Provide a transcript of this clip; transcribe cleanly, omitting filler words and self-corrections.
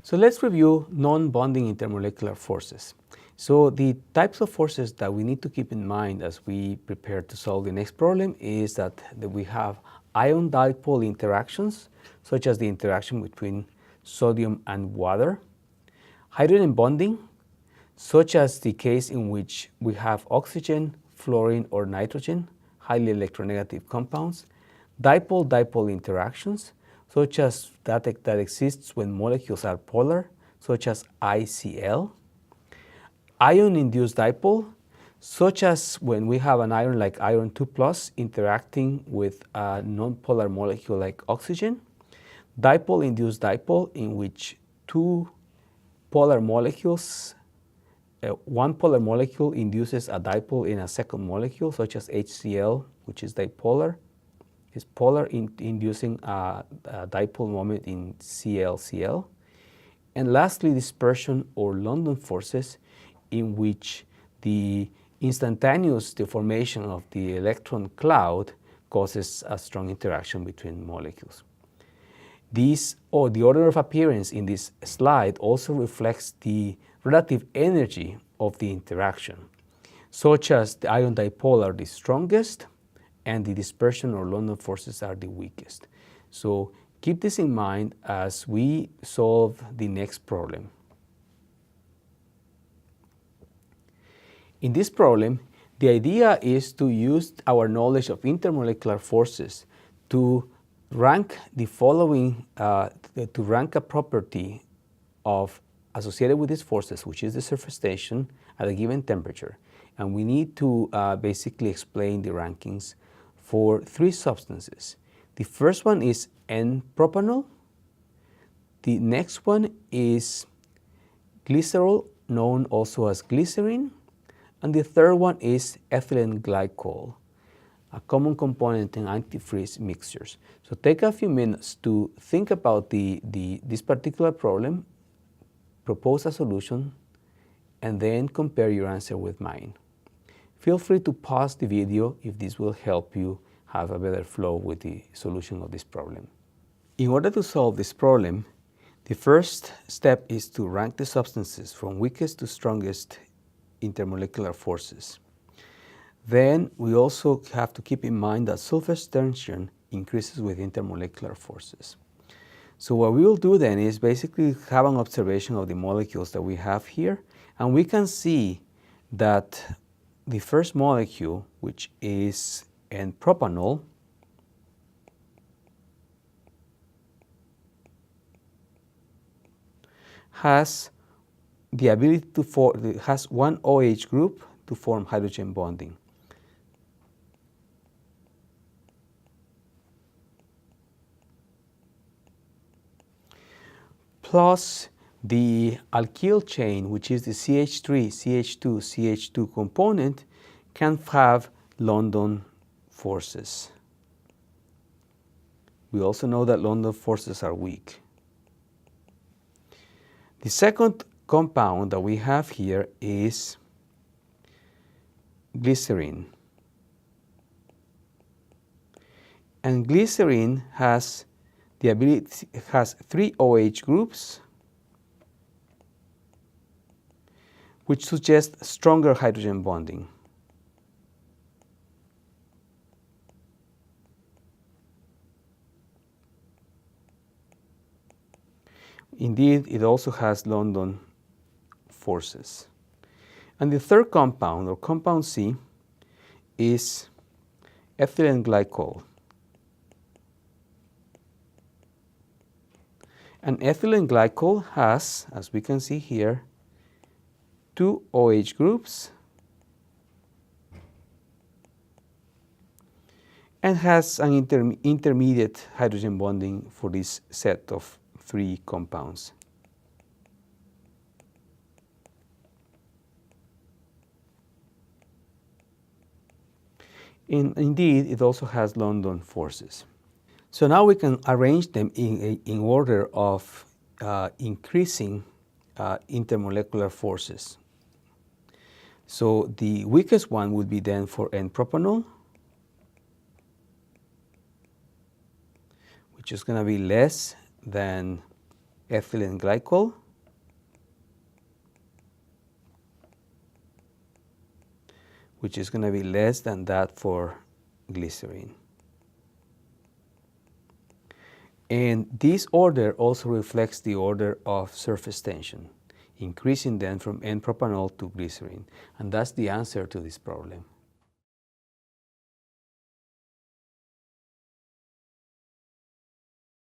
So let's review non-bonding intermolecular forces. So the types of forces that we need to keep in mind as we prepare to solve the next problem is that we have ion dipole interactions, such as the interaction between sodium and water, hydrogen bonding, such as the case in which we have oxygen, fluorine, or nitrogen, highly electronegative compounds, dipole-dipole interactions, such as that exists when molecules are polar, such as ICL, ion-induced dipole, such as when we have an ion like iron 2+ interacting with a nonpolar molecule like oxygen, dipole-induced dipole, in which two polar molecules, one polar molecule induces a dipole in a second molecule, such as HCl, which is dipolar, is polar inducing a dipole moment in ClCl. And lastly, dispersion or London forces, in which the instantaneous deformation of the electron cloud causes a strong interaction between molecules. The order of appearance in this slide also reflects the relative energy of the interaction, such as the ion dipole are the strongest and the dispersion or London forces are the weakest. So keep this in mind as we solve the next problem. In this problem, the idea is to use our knowledge of intermolecular forces to rank the following, to rank a property associated with these forces, which is the surface tension at a given temperature. And we need to basically explain the rankings for three substances. The first one is N-propanol. The next one is glycerol, known also as glycerin. And the third one is ethylene glycol, a common component in antifreeze mixtures. So take a few minutes to think about this particular problem, propose a solution, and then compare your answer with mine. Feel free to pause the video if this will help you have a better flow with the solution of this problem. In order to solve this problem, the first step is to rank the substances from weakest to strongest intermolecular forces. Then we also have to keep in mind that surface tension increases with intermolecular forces. So what we will do then is basically have an observation of the molecules that we have here, and we can see that the first molecule, which is N-propanol, has the ability to has one OH group to form hydrogen bonding. Plus the alkyl chain, which is the CH3, CH2, CH2 component, can have London forces. We also know that London forces are weak. The second compound that we have here is glycerin. And glycerin has the ability, has three OH groups, which suggests stronger hydrogen bonding. Indeed, it also has London forces. And the third compound, or compound C, is ethylene glycol. And ethylene glycol has, as we can see here, two OH groups and has an intermediate hydrogen bonding for this set of three compounds. Indeed, it also has London forces. So now we can arrange them in order of increasing intermolecular forces. So the weakest one would be then for N-propanol, which is going to be less than ethylene glycol, which is going to be less than that for glycerin. And this order also reflects the order of surface tension, increasing them from N-propanol to glycerin. And that's the answer to this problem.